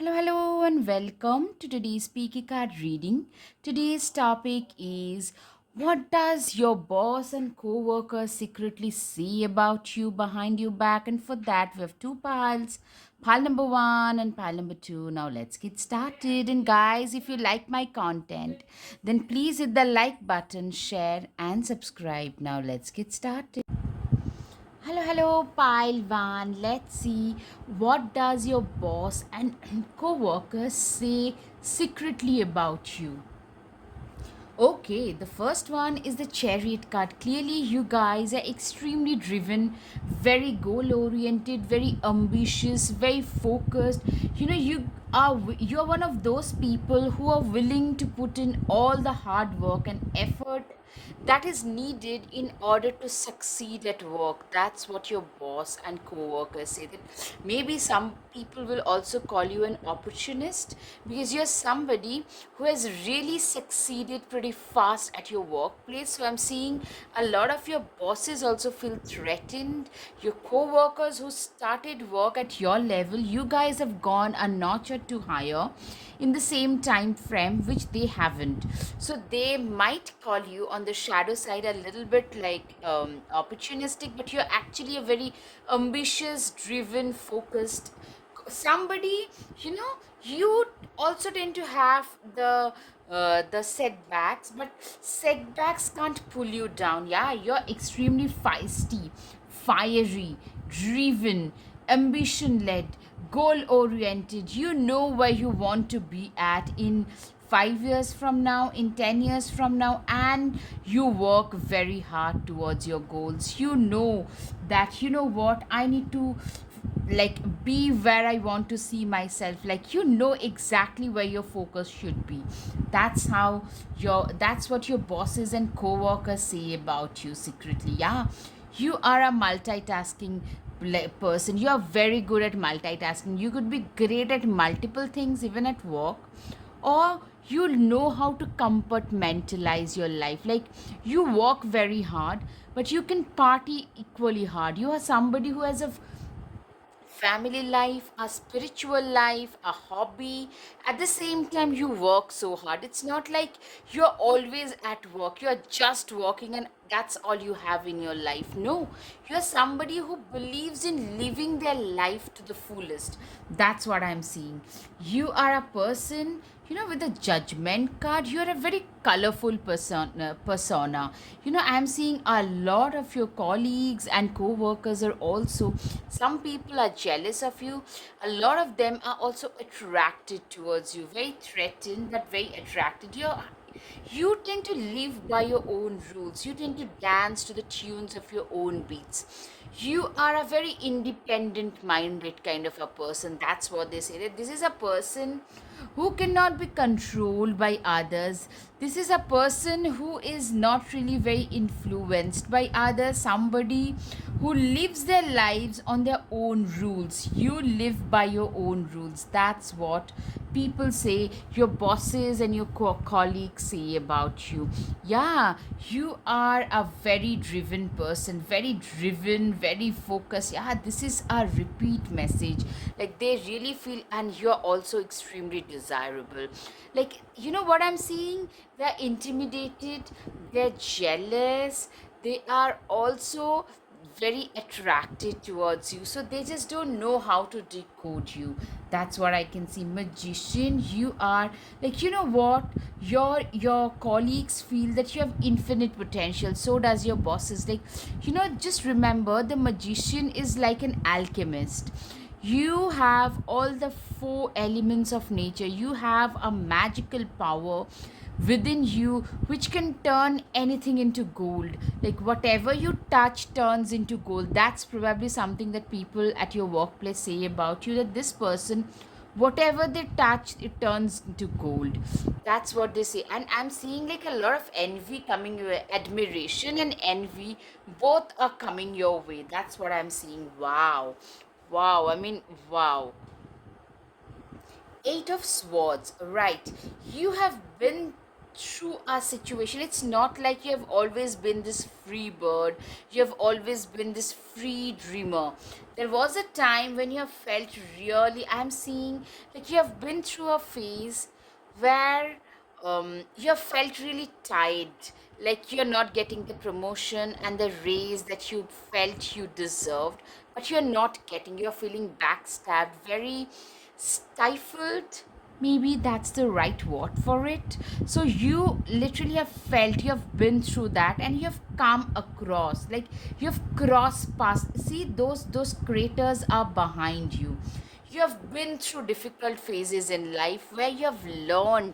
Hello, and welcome to today's Speaker Card reading. Today's topic is, what does your boss and co-workers secretly say about you behind your back? And for that, we have two piles, pile number one and pile number two. Now, let's get started. And guys, if you like my content, then please hit the like button, share, and subscribe. Now, let's get started. Hello, pile one. Let's see, what does your boss and co-workers say secretly about you? Okay, the first one is the chariot card. Clearly, you guys are extremely driven, very goal oriented, very ambitious, very focused. You're one of those people who are willing to put in all the hard work and effort that is needed in order to succeed at work. That's what your boss and co-workers say. That maybe some people will also call you an opportunist because you're somebody who has really succeeded pretty fast at your workplace. So I'm seeing a lot of your bosses also feel threatened. Your co-workers who started work at your level, you guys have gone a notch or two higher in the same time frame which they haven't. So they might call you on the shadow side a little bit like opportunistic, but you're actually a very ambitious, driven, focused somebody. You also tend to have the setbacks, but setbacks can't pull you down. Yeah, you're extremely feisty, fiery, driven, ambition led, goal oriented. You know where you want to be at in 5 years from now, in 10 years from now, and you work very hard towards your goals. You know that, you know what, I need to like be where I want to see myself. Like, you know exactly where your focus should be. That's what your bosses and co-workers say about you secretly. Yeah, you are a multitasking person. You are very good at multitasking. You could be great at multiple things even at work, or you'll know how to compartmentalize your life. Like, you work very hard, but you can party equally hard. You are somebody who has a family life, a spiritual life, a hobby. At the same time, you work so hard. It's not like you're always at work, you're just working and that's all you have in your life. No, you're somebody who believes in living their life to the fullest. That's what I'm seeing. You are a person, with a judgment card. You're a very colorful persona. I'm seeing a lot of your colleagues and co-workers are also, some people are jealous of you. A lot of them are also attracted towards you, very threatened but very attracted. You tend to live by your own rules. You tend to dance to the tunes of your own beats. You are a very independent minded kind of a person. That's what they say. That this is a person who cannot be controlled by others. This is a person who is not really very influenced by others. Somebody who lives their lives on their own rules. You live by your own rules. That's what people say, your bosses and your colleagues say about you. Yeah, you are a very driven person, very driven, very focused. Yeah, this is a repeat message. Like, they really feel, and you're also extremely desirable. Like, you know what I'm seeing? They're intimidated, they're jealous, they are also very attracted towards you, so they just don't know how to decode you. That's what I can see. Magician, you are, like, you know what, your colleagues feel that you have infinite potential, so does your bosses. Like, just remember, the magician is like an alchemist. You have all the four elements of nature. You have a magical power within you which can turn anything into gold. Like, whatever you touch turns into gold. That's probably something that people at your workplace say about you, that this person, whatever they touch, it turns into gold. That's what they say. And I'm seeing like a lot of envy coming your way. Admiration and envy both are coming your way. That's what I'm seeing. Wow. Wow, I mean, wow. Eight of Swords, right. You have been through a situation. It's not like you have always been this free bird, you have always been this free dreamer. There was a time when you have felt really, I'm seeing, like you have been through a phase where you have felt really tired, like you're not getting the promotion and the raise that you felt you deserved, but you're not getting, you're feeling backstabbed, very stifled. Maybe that's the right word for it. So you literally have felt, you have been through that, and you have come across, like you have crossed past. See, those craters are behind you. You have been through difficult phases in life where you have learned,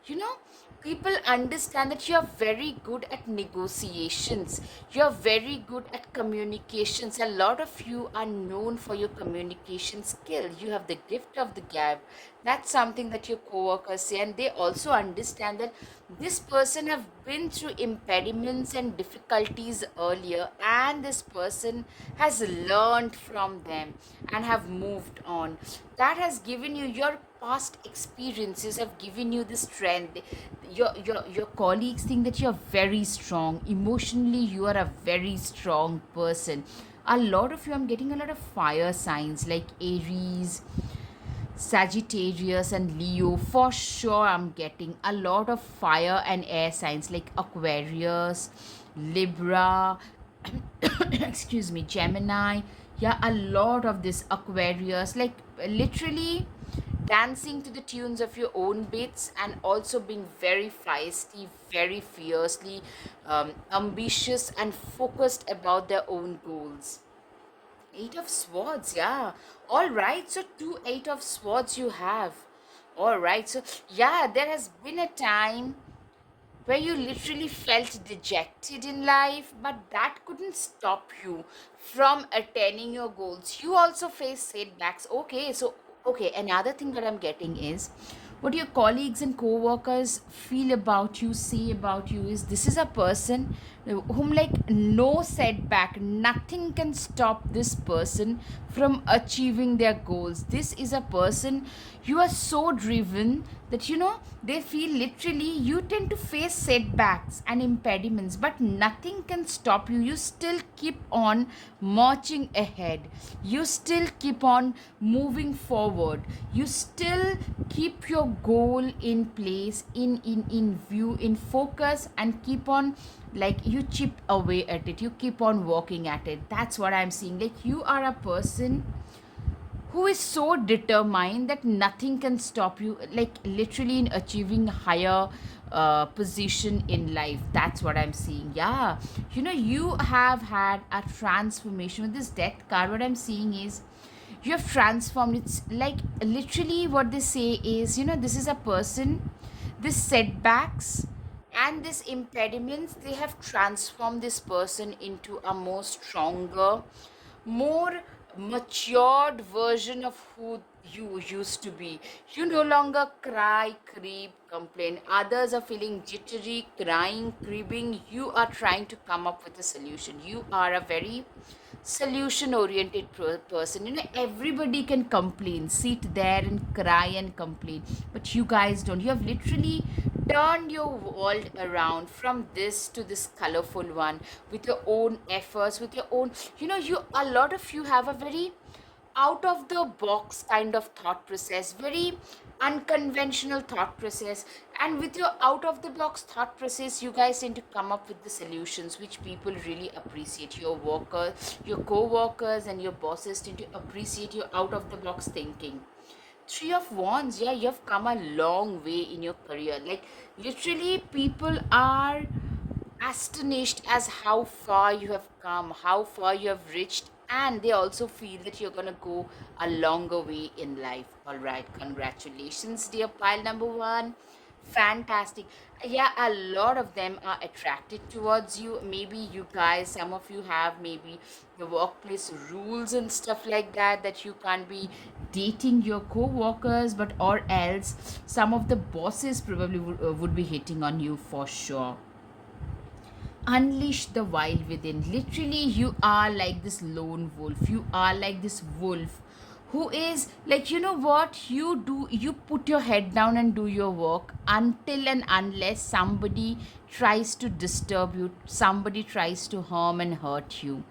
you know, people understand that you are very good at negotiations, you are very good at communications. A lot of you are known for your communication skill, you have the gift of the gab. That's something that your coworkers say, and they also understand that this person have been through impediments and difficulties earlier, and this person has learned from them and have moved on. That has given you, your past experiences have given you the strength. Your colleagues think that you're very strong emotionally, you are a very strong person. A lot of you, I'm getting a lot of fire signs like Aries, Sagittarius, and Leo. For sure, I'm getting a lot of fire and air signs like Aquarius, Libra, excuse me, Gemini. Yeah, a lot of this Aquarius, like literally dancing to the tunes of your own beats, and also being very feisty, very fiercely ambitious and focused about their own goals. Eight of Swords, yeah. All right, so two Eight of Swords you have. All right, so yeah, there has been a time where you literally felt dejected in life, but that couldn't stop you from attaining your goals. You also face setbacks. Okay, so okay, another thing that I'm getting is what your colleagues and co-workers feel about you, say about you, is this is a person whom, like, no setback, nothing can stop this person from achieving their goals. This is a person, you are so driven that, you know, they feel literally you tend to face setbacks and impediments, but nothing can stop you. You still keep on marching ahead, you still keep on moving forward, you still keep your goal in place, in view, in focus, and keep on, like, you chip away at it, you keep on working at it. That's what I'm seeing. Like, you are a person who is so determined that nothing can stop you, like literally in achieving higher position in life. That's what I'm seeing. Yeah, you know, you have had a transformation with this death card. What I'm seeing is you have transformed. It's like literally what they say is, you know, this is a person, this setbacks and this impediments, they have transformed this person into a more stronger, more matured version of who you used to be. You no longer cry, creep, complain. Others are feeling jittery, crying, creeping. You are trying to come up with a solution. You are a very solution oriented person. You know, everybody can complain, sit there and cry and complain, but you guys don't. You have literally turned your world around from this to this colorful one with your own efforts, with your own, you know, you, a lot of you have a very out of the box kind of thought process, very unconventional thought process. And with your out of the box thought process, you guys tend to come up with the solutions which people really appreciate. Your workers, your co-workers, and your bosses tend to appreciate your out of the box thinking. Three of Wands, yeah, you have come a long way in your career. Like, literally, people are astonished as how far you have come, how far you have reached, and they also feel that you're gonna go a longer way in life. All right, congratulations, dear pile number one. Fantastic. Yeah, a lot of them are attracted towards you. Maybe you guys, some of you have maybe the workplace rules and stuff like that, that you can't be dating your co-workers, but or else some of the bosses probably would be hitting on you for sure. Unleash the wild within. Literally, you are like this lone wolf, you are like this wolf who is like, you know what, you do, you put your head down and do your work until and unless somebody tries to disturb you, somebody tries to harm and hurt you.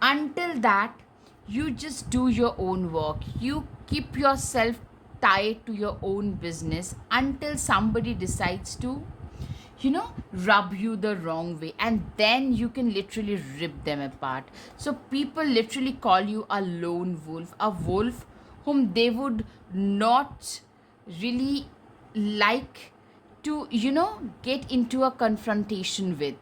Until that, you just do your own work, you keep yourself tied to your own business until somebody decides to, rub you the wrong way, and then you can literally rip them apart. So people literally call you a lone wolf, a wolf whom they would not really like to, get into a confrontation with.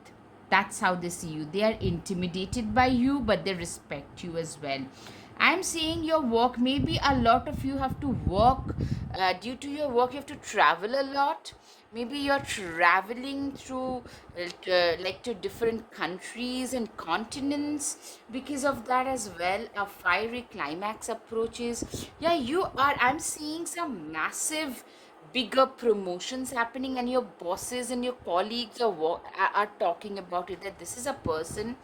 That's how they see you. They are intimidated by you, but they respect you as well. I'm seeing your work. Maybe a lot of you have to work. Due to your work, you have to travel a lot. Maybe you're traveling through, like, to different countries and continents. Because of that as well, a fiery climax approaches. Yeah, you are. I'm seeing some massive bigger promotions happening, and your bosses and your colleagues are talking about it, that this is a person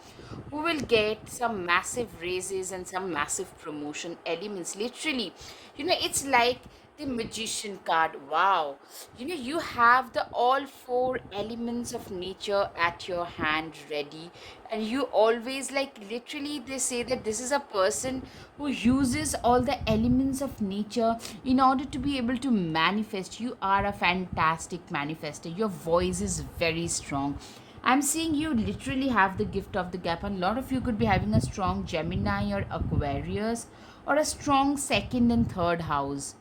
who will get some massive raises and some massive promotion elements. Literally, it's like the magician card. Wow, you have the all four elements of nature at your hand ready, and you always, like, literally, they say that this is a person who uses all the elements of nature in order to be able to manifest. You are a fantastic manifester. Your voice is very strong. I'm seeing you literally have the gift of the gap, and a lot of you could be having a strong Gemini or Aquarius, or a strong second and third house.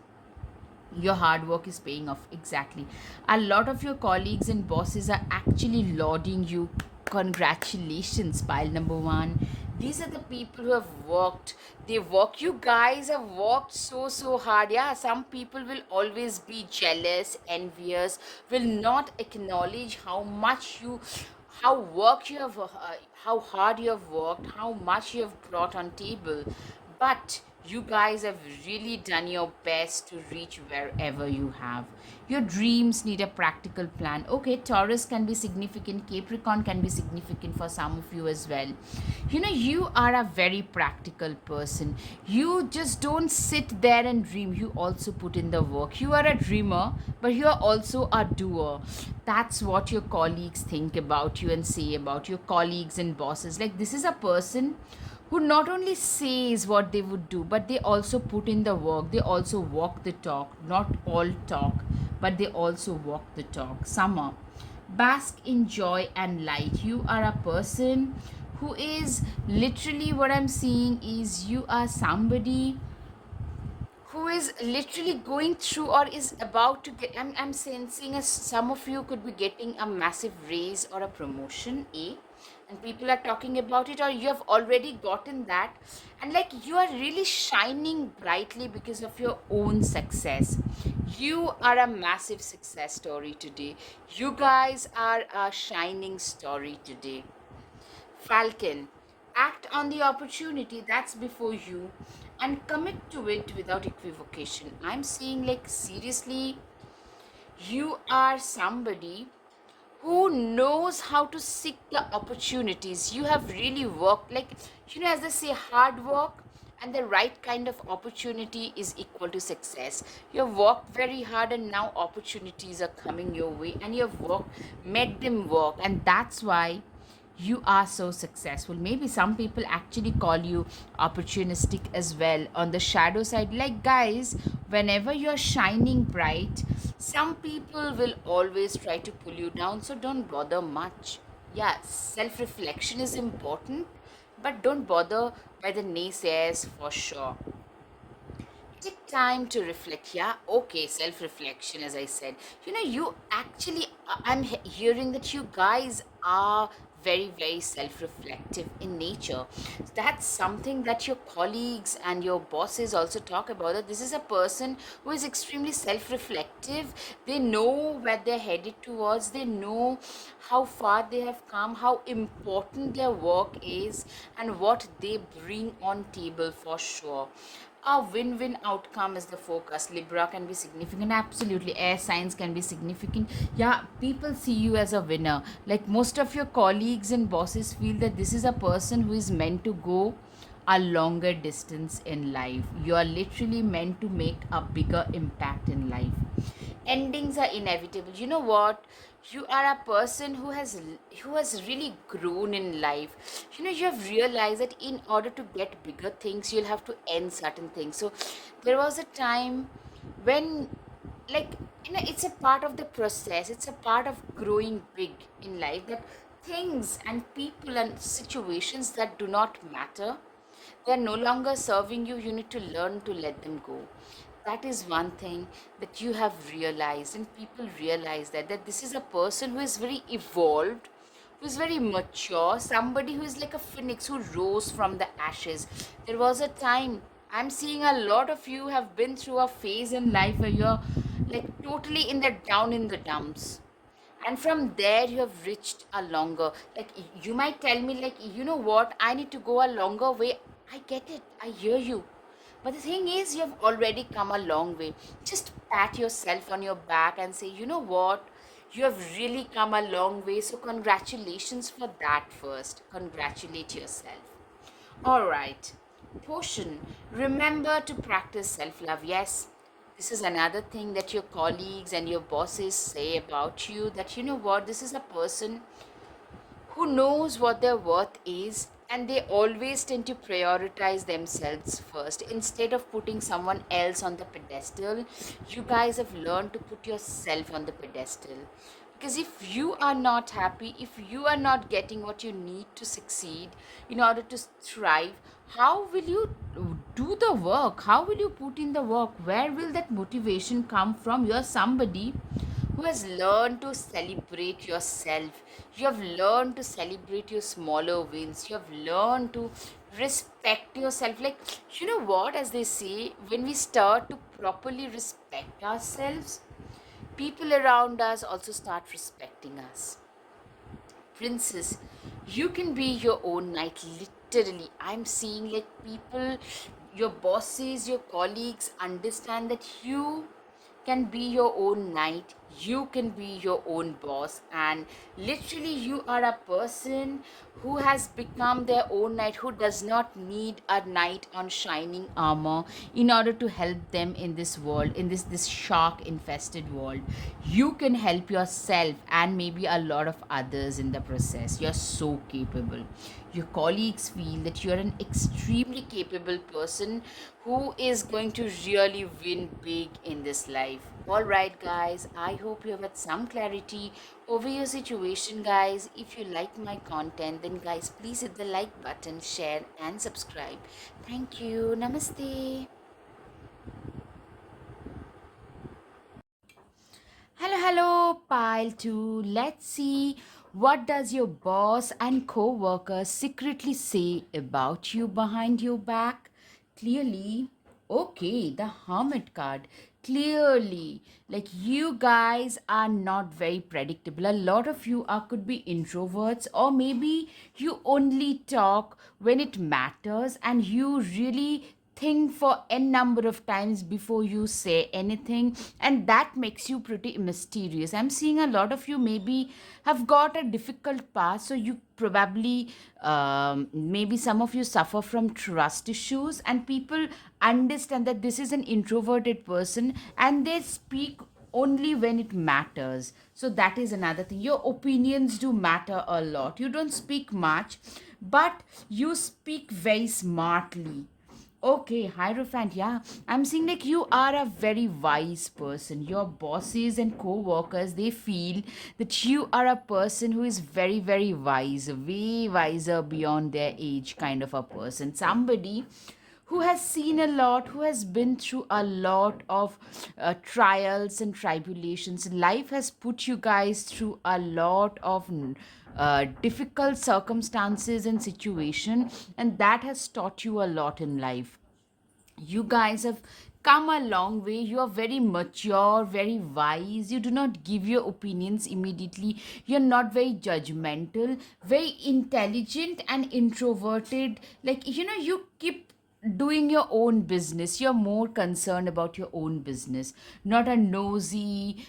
Your hard work is paying off. Exactly. A lot of your colleagues and bosses are actually lauding you. Congratulations, pile number one. These are the people who have worked. They work. You guys have worked so hard. Yeah, some people will always be jealous, envious, will not acknowledge how hard you have worked, how much you have brought on table. But you guys have really done your best to reach wherever you have. Your dreams need a practical plan. Okay, Taurus can be significant, Capricorn can be significant for some of you as well. You are a very practical person. You just don't sit there and dream, you also put in the work. You are a dreamer, but you are also a doer. That's what your colleagues think about you and say about your colleagues and bosses. Like, this is a person who not only says what they would do, but they also put in the work. They also walk the talk. Not all talk, but they also walk the talk. Summer, bask in joy and light. You are a person who is literally, what I'm seeing is, you are somebody who is literally going through or is about to get. I'm sensing as some of you could be getting a massive raise or a promotion, and people are talking about it, or you have already gotten that, and like, you are really shining brightly because of your own success. You are a massive success story today. You guys are a shining story today. Falcon, act on the opportunity that's before you and commit to it without equivocation. I'm seeing, like, seriously, you are somebody who knows how to seek the opportunities. You have really worked, like, as they say, hard work and the right kind of opportunity is equal to success. You have worked very hard, and now opportunities are coming your way, and you have worked, made them work, and that's why you are so successful. Maybe some people actually call you opportunistic as well on the shadow side. Like, guys, whenever you're shining bright, some people will always try to pull you down, so don't bother much. Yeah, self reflection is important, but don't bother by the naysayers for sure. Take time to reflect. Yeah, okay, self reflection, as I said. You actually, hearing that you guys are very self reflective in nature. That's something that your colleagues and your bosses also talk about, that this is a person who is extremely self reflective. They know where they're headed towards, they know how far they have come, how important their work is, and what they bring on table for sure. A win-win outcome is the focus. Libra can be significant. Absolutely. Air signs can be significant. Yeah, people see you as a winner. Like, most of your colleagues and bosses feel that this is a person who is meant to go a longer distance in life. You are literally meant to make a bigger impact in life. Endings are inevitable. You know what? You are a person who has really grown in life. You have realized that in order to get bigger things, you'll have to end certain things. So there was a time when, like, it's a part of the process, it's a part of growing big in life, that things and people and situations that do not matter, they're no longer serving you, you need to learn to let them go. That is one thing that you have realized, and people realize that this is a person who is very evolved, who is very mature, somebody who is like a phoenix who rose from the ashes. There was a time, I'm seeing a lot of you have been through a phase in life where you're like totally in the down in the dumps, and from there you have reached a longer, like, you might tell me, like, you know what, I need to go a longer way. I get it, I hear you, but the thing is, you have already come a long way. Just pat yourself on your back and say, you know what, you have really come a long way, so congratulations for that. First, congratulate yourself. All right. Portion. Remember to practice self love. Yes, this is another thing that your colleagues and your bosses say about you, that you know what, this is a person who knows what their worth is, and they always tend to prioritize themselves first instead of putting someone else on the pedestal. You guys have learned to put yourself on the pedestal, because if you are not happy, if you are not getting what you need to succeed in order to thrive, how will you do the work? How will you put in the work? Where will that motivation come from? You're somebody who has learned to celebrate yourself. You have learned to celebrate your smaller wins. You have learned to respect yourself. Like, you know what, as they say, when we start to properly respect ourselves, people around us also start respecting us. Princess, you can be your own knight, literally. I'm seeing like people, your bosses, your colleagues understand that you can be your own knight, you can be your own boss, and literally you are a person who has become their own knight, who does not need a knight on shining armor in order to help them in this world, in this shark infested world. You can help yourself and maybe a lot of others in the process. You're so capable. Your colleagues feel that you're an extremely capable person who is going to really win big in this life. All right, guys, I hope you have had some clarity over your situation, guys. If you like my content, then guys, please hit the like button, share, and subscribe. Thank you. Namaste. Hello, hello, pile 2. Let's see, what does your boss and co-workers secretly say about you behind your back? Clearly, okay, the hermit card. Clearly, like, you guys are not very predictable. A lot of you are could be introverts, or maybe you only talk when it matters, and you really think for n number of times before you say anything, and that makes you pretty mysterious. I'm seeing a lot of you maybe have got a difficult past, so you probably, maybe some of you suffer from trust issues, and people understand that this is an introverted person and they speak only when it matters. So that is another thing. Your opinions do matter a lot. You don't speak much, but you speak very smartly. Okay, Hierophant, yeah. I'm seeing like you are a very wise person. Your bosses and co workers, they feel that you are a person who is very, very wise, way wiser beyond their age, kind of a person. Somebody who has seen a lot, who has been through a lot of trials and tribulations. Life has put you guys through a lot of difficult circumstances and situation, and that has taught you a lot in life. You guys have come a long way. You are very mature, very wise. You do not give your opinions immediately. You're not very judgmental, very intelligent and introverted. Like, you keep doing your own business. You're more concerned about your own business, not a nosy,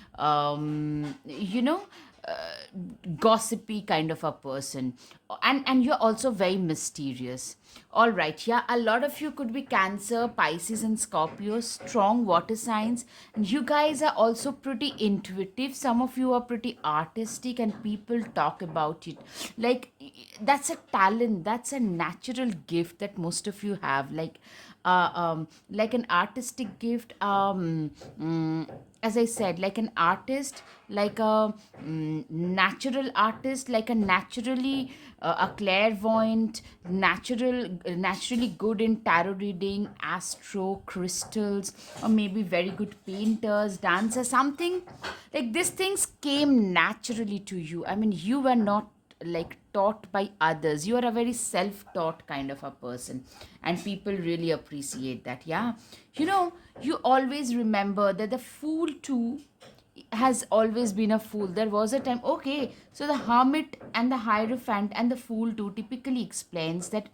gossipy kind of a person, and you're also very mysterious. All right, yeah, a lot of you could be Cancer, Pisces, and Scorpio, strong water signs. And you guys are also pretty intuitive. Some of you are pretty artistic, and people talk about it. Like, that's a talent, that's a natural gift that most of you have. Like an artistic gift. As I said, like an artist, like a natural artist, like a naturally a clairvoyant, naturally good in tarot reading, astro, crystals, or maybe very good painters, dancers, something like these things came naturally to you. I mean, you were not like taught by others. You are a very self-taught kind of a person, and people really appreciate that. Yeah, you always remember that the fool too has always been a fool. There was a time, okay, so the hermit and the hierophant and the fool too typically explains that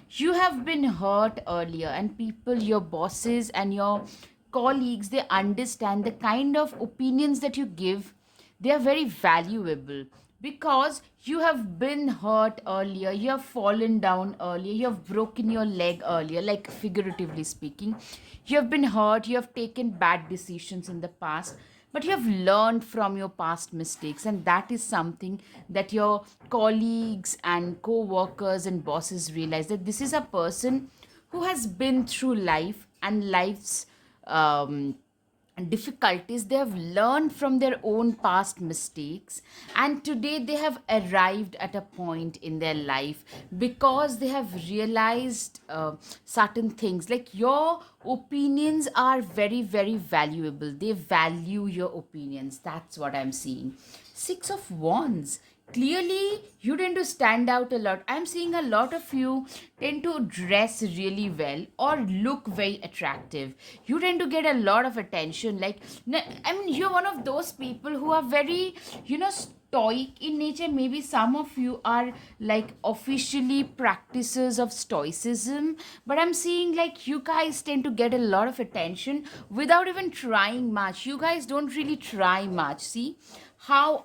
you have been hurt earlier, and people, your bosses and your colleagues, they understand the kind of opinions that you give. They are very valuable because you have been hurt earlier, you have fallen down earlier, you have broken your leg earlier, like figuratively speaking. You have been hurt, you have taken bad decisions in the past, but you have learned from your past mistakes, and that is something that your colleagues and co-workers and bosses realize, that this is a person who has been through life and life's um, difficulties. They have learned from their own past mistakes, and today they have arrived at a point in their life because they have realized certain things. Like, your opinions are very, very valuable. They value your opinions. That's what I'm seeing. Six of Wands, clearly you tend to stand out a lot. I'm seeing a lot of you tend to dress really well or look very attractive. You tend to get a lot of attention. Like, I mean, you're one of those people who are very, stoic in nature. Maybe some of you are like officially practices of stoicism, but I'm seeing like you guys tend to get a lot of attention without even trying much. You guys don't really try much. See how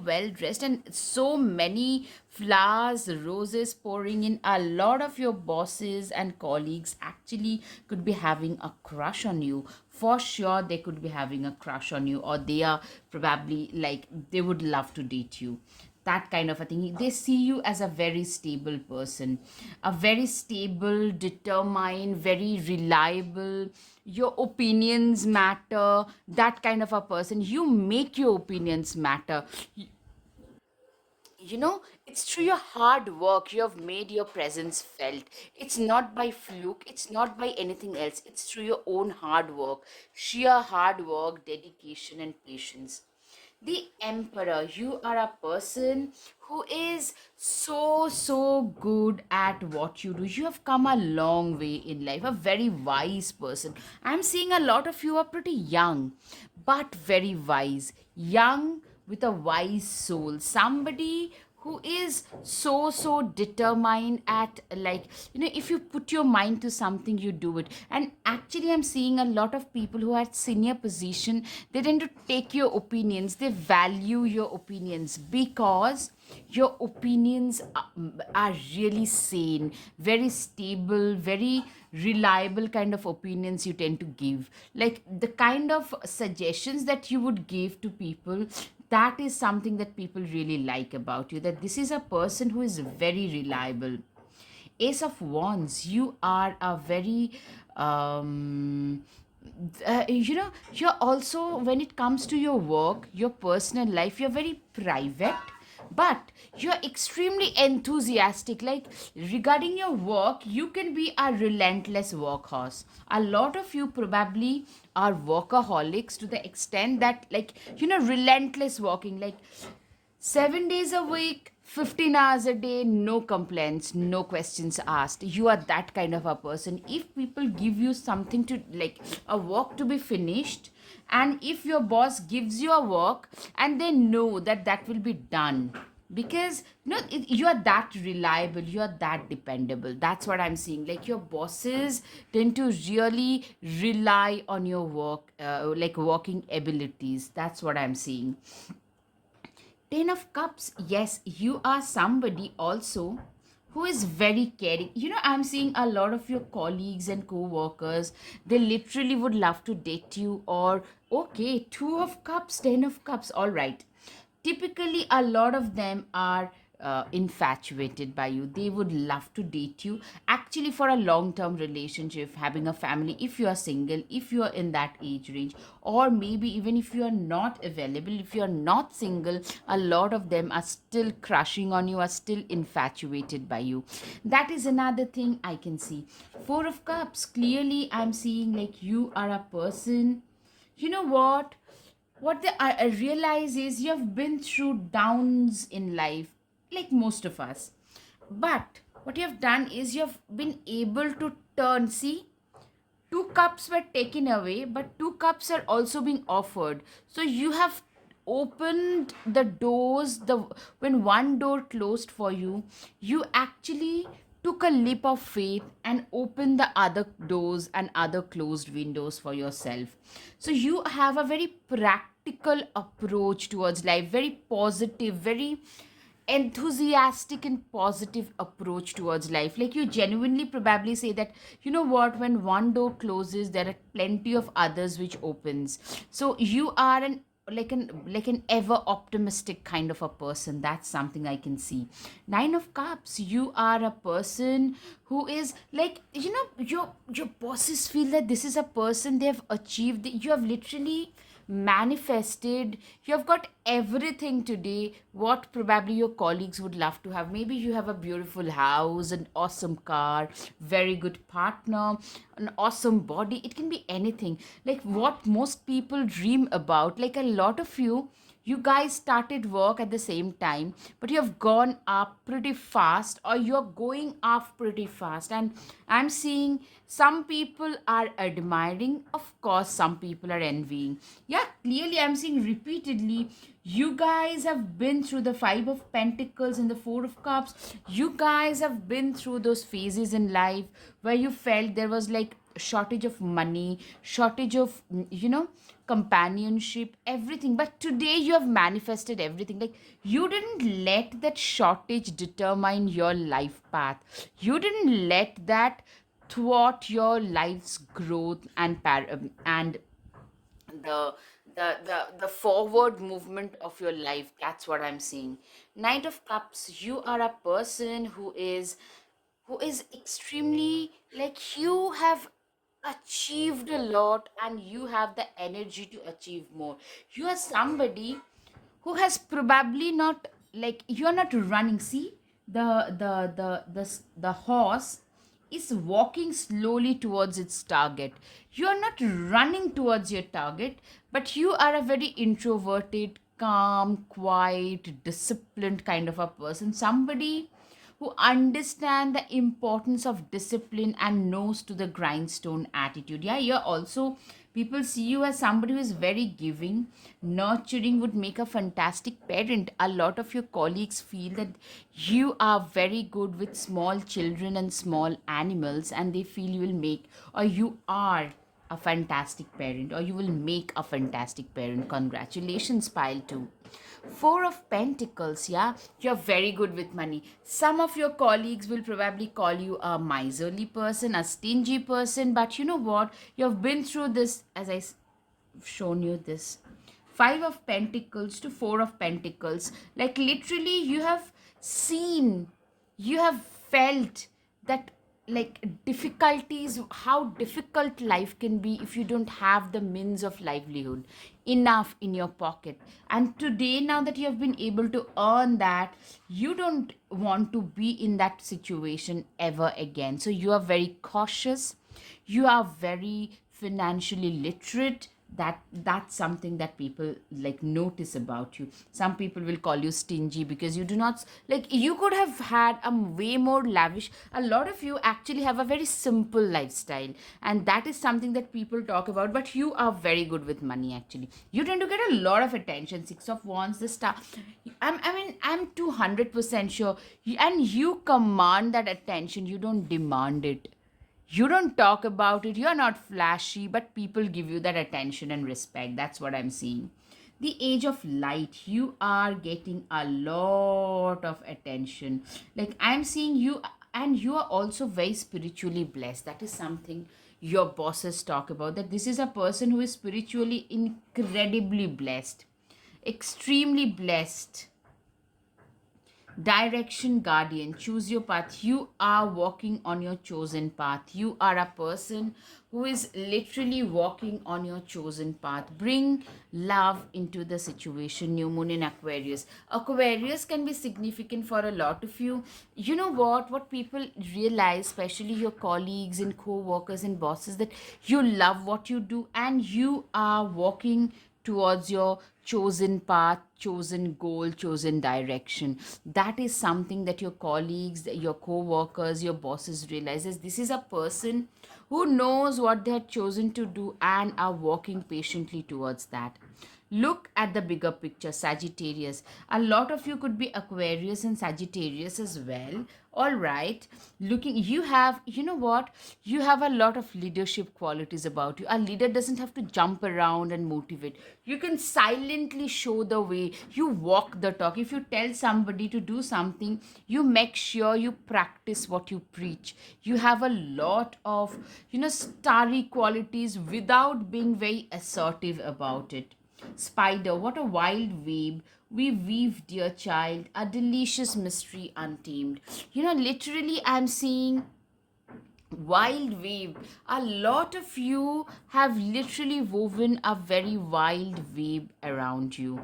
well dressed, and so many flowers, roses pouring in. A lot of your bosses and colleagues actually could be having a crush on you. For sure, they could be having a crush on you, or they are probably like they would love to date you. That kind of a thing. They see you as a very stable person, a very stable, determined, very reliable. Your opinions matter. That kind of a person. You make your opinions matter. It's through your hard work you have made your presence felt. It's not by fluke, it's not by anything else. It's through your own hard work, sheer hard work, dedication, and patience. The Emperor, you are a person who is so good at what you do. You have come a long way in life, a very wise person. I'm seeing a lot of you are pretty young, but very wise. Young with a wise soul. Somebody who is so determined at, like, if you put your mind to something, you do it. And actually, I'm seeing a lot of people who are at senior position. They tend to take your opinions, they value your opinions because your opinions are really sane, very stable, very reliable kind of opinions you tend to give. Like, the kind of suggestions that you would give to people, that is something that people really like about you, that this is a person who is very reliable. Ace of Wands, you are a very you're also, when it comes to your work, your personal life, you're very private, but you're extremely enthusiastic. Like, regarding your work, you can be a relentless workhorse. A lot of you probably are workaholics to the extent that, like, relentless working, like 7 days a week, 15 hours a day, no complaints, no questions asked. You are that kind of a person. If people give you something to, like, a work to be finished, and if your boss gives you a work and they know that that will be done, because you are that reliable, you are that dependable. That's what I'm seeing. Like, your bosses tend to really rely on your work, like working abilities. That's what I'm seeing. Ten of Cups, yes, you are somebody also who is very caring. I'm seeing a lot of your colleagues and co-workers, they literally would love to date you. Or, okay, Two of Cups, Ten of Cups, all right. Typically, a lot of them are infatuated by you. They would love to date you actually for a long term relationship, having a family, if you are single, if you are in that age range, or maybe even if you are not available, if you are not single, a lot of them are still crushing on you, are still infatuated by you. That is another thing I can see. Four of Cups, clearly I'm seeing like you are a person. You know I realize is you have been through downs in life, like most of us. But what you have done is you have been able to turn. See, two cups were taken away, but two cups are also being offered. So you have opened the doors. The When one door closed for you, you actually took a leap of faith and opened the other doors and other closed windows for yourself. So you have a very practical approach towards life, very positive, very enthusiastic and positive approach towards life. Like, you genuinely probably say that, you know what, when one door closes, there are plenty of others which opens. So you are an ever optimistic kind of a person. That's something I can see. Nine of Cups, you are a person who is like, your bosses feel that this is a person they have achieved. You have literally manifested. You have got everything today what probably your colleagues would love to have. Maybe you have a beautiful house, an awesome car, very good partner, an awesome body. It can be anything, like what most people dream about. Like, a lot of you guys started work at the same time, but you have gone up pretty fast, or you're going up pretty fast. And I'm seeing some people are admiring, of course some people are envying. Yeah, clearly I'm seeing repeatedly you guys have been through the Five of Pentacles and the Four of Cups. You guys have been through those phases in life where you felt there was like shortage of money, shortage of companionship, everything. But today you have manifested everything. Like, you didn't let that shortage determine your life path. You didn't let that thwart your life's growth and the the forward movement of your life. That's what I'm seeing. Knight of Cups, you are a person who is extremely, like, you have achieved a lot and you have the energy to achieve more. You are somebody who has probably not, like, you're not running. See, the horse is walking slowly towards its target. You're not running towards your target, but you are a very introverted, calm, quiet, disciplined kind of a person. Somebody who understand the importance of discipline and nose to the grindstone attitude. Yeah, you're also, people see you as somebody who is very giving, nurturing, would make a fantastic parent. A lot of your colleagues feel that you are very good with small children and small animals, and they feel you will make, or you are a fantastic parent, or you will make a fantastic parent. Congratulations, pile 2. Four of Pentacles, yeah, you're very good with money. Some of your colleagues will probably call you a miserly person, a stingy person, but you know what? You've been through this, as I've shown you this. Five of Pentacles to Four of Pentacles. Like, literally, you have seen, you have felt that, like, difficulties, how difficult life can be if you don't have the means of livelihood enough in your pocket. And today, now that you have been able to earn that, you don't want to be in that situation ever again. So you are very cautious, you are very financially literate. That's something that people like notice about you. Some people will call you stingy because you do not, like, you could have had a way more lavish. A lot of you actually have a very simple lifestyle, and that is something that people talk about. But you are very good with money. Actually, you tend to get a lot of attention. Six of Wands, the star. I'm 200% sure. And you command that attention, you don't demand it. You don't talk about it, you're not flashy, but people give you that attention and respect. That's what I'm seeing. the age of light. You are getting a lot of attention. Like I'm seeing you, and you are also very spiritually blessed. That is something your bosses talk about, that this is a person who is spiritually incredibly blessed, extremely blessed. Direction guardian, choose your path. You are walking on your chosen path. You are a person who is literally walking on your chosen path. Bring love into the situation. New moon in Aquarius. Aquarius can be significant for a lot of you. You know what people realize, especially your colleagues and co-workers and bosses, that you love what you do and you are walking towards your chosen path, chosen goal, chosen direction. That is something that your colleagues, your co-workers, your bosses realizes, this is a person who knows what they have chosen to do and are walking patiently towards that. Look at the bigger picture, Sagittarius. A lot of you could be Aquarius and Sagittarius as well. All right. Looking, you have, you know what? You have a lot of leadership qualities about you. A leader doesn't have to jump around and motivate. You can silently show the way. You walk the talk. If you tell somebody to do something, you make sure you practice what you preach. You have a lot of, starry qualities without being very assertive about it. Spider, what a wild web. We weave, dear child, a delicious mystery untamed. Literally, I'm seeing wild web. A lot of you have literally woven a very wild web around you.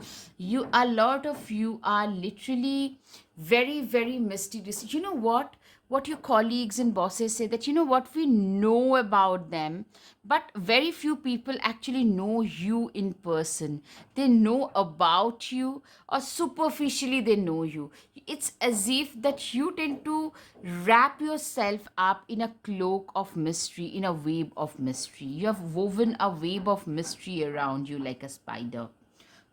A lot of you are literally very, very mysterious. You know what your colleagues and bosses say, that what we know about them, but very few people actually know you in person. They know about you, or superficially they know you. It's as if that you tend to wrap yourself up in a cloak of mystery, in a web of mystery. You have woven a web of mystery around you like a spider.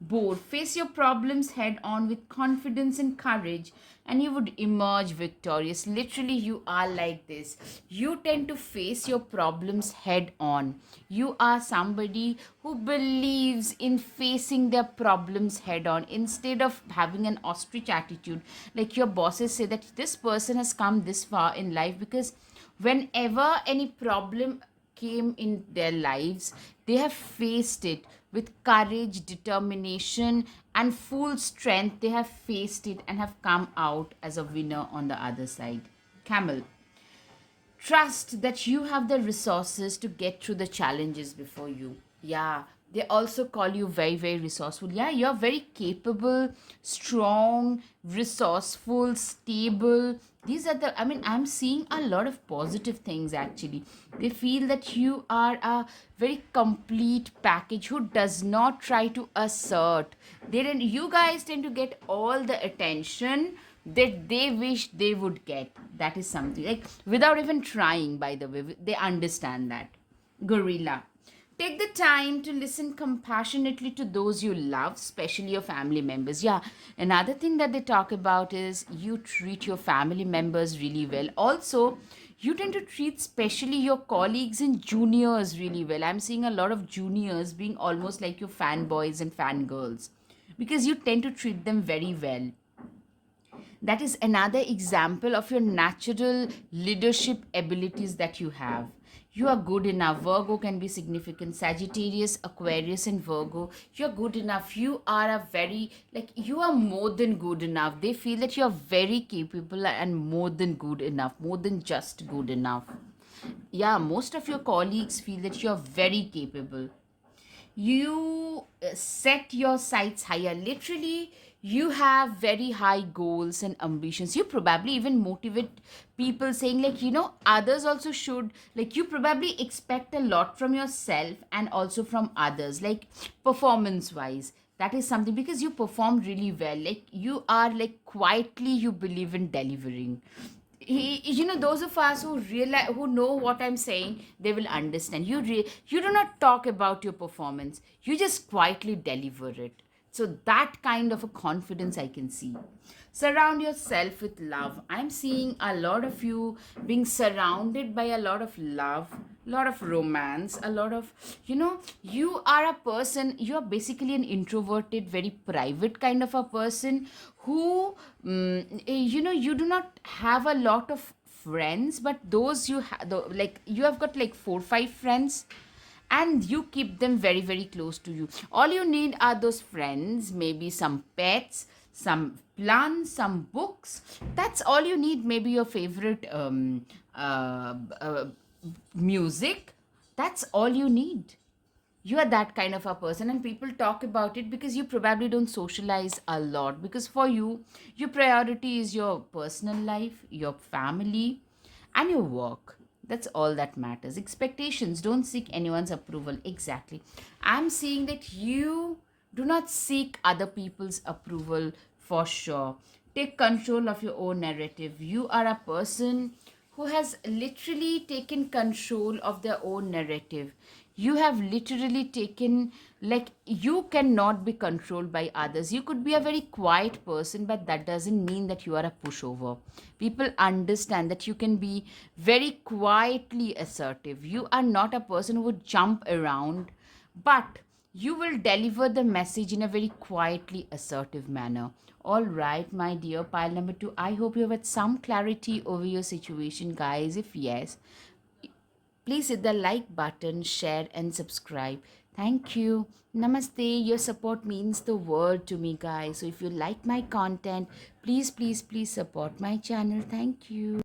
Bold, face your problems head on with confidence and courage, and you would emerge victorious. Literally, you are like this. You tend to face your problems head on. You are somebody who believes in facing their problems head on instead of having an ostrich attitude. Like your bosses say that this person has come this far in life because whenever any problem came in their lives, they have faced it with courage, determination, and full strength. They have faced it and have come out as a winner on the other side. Camel, trust that you have the resources to get through the challenges before you. Yeah, they also call you very, very resourceful. Yeah, you're very capable, strong, resourceful, stable. These are the, I mean, I'm seeing a lot of positive things actually. They feel that you are a very complete package who does not try to assert. You guys tend to get all the attention that they wish they would get. That is something like without even trying, by the way. They understand that. Gorilla. Take the time to listen compassionately to those you love, especially your family members. Yeah, another thing that they talk about is you treat your family members really well. Also, you tend to treat especially your colleagues and juniors really well. I'm seeing a lot of juniors being almost like your fanboys and fangirls because you tend to treat them very well. That is another example of your natural leadership abilities that you have. You are good enough. Virgo can be significant. Sagittarius, Aquarius, and Virgo. You're good enough. You are a very, like, you are more than good enough. They feel that you're very capable and more than good enough, more than just good enough. Yeah, most of your colleagues feel that you're very capable. You set your sights higher. Literally, you have very high goals and ambitions. You probably even motivate people saying, like, others also should, like, you probably expect a lot from yourself and also from others, like performance wise. That is something because you perform really well. Like, you are like quietly, you believe in delivering. Those of us who realize, who know what I'm saying, they will understand. You do not talk about your performance, you just quietly deliver it. So that kind of a confidence I can see. Surround yourself with love. I'm seeing a lot of you being surrounded by a lot of love, lot of romance, a lot of, you are a person, you are basically an introverted, very private kind of a person who, you do not have a lot of friends, but those you have, like you have got like 4 5 friends, and you keep them very very close to you. All you need are those friends, maybe some pets, some plants, some books. That's all you need. Maybe your favorite music. That's all you need. You are that kind of a person, and people talk about it because you probably don't socialize a lot, because for you, your priority is your personal life, your family, and your work. That's all that matters. Expectations, don't seek anyone's approval. Exactly. I'm seeing that you do not seek other people's approval, for sure. Take control of your own narrative. You are a person who has literally taken control of their own narrative. You have literally taken, like, you cannot be controlled by others. You could be a very quiet person, but that doesn't mean that you are a pushover. People understand that you can be very quietly assertive. You are not a person who would jump around, but you will deliver the message in a very quietly assertive manner. All right, my dear pile number two, I hope you have had some clarity over your situation, guys. If yes, please hit the like button, share, and subscribe. Thank you. Namaste. Your support means the world to me, guys. So if you like my content, please, please, please support my channel. Thank you.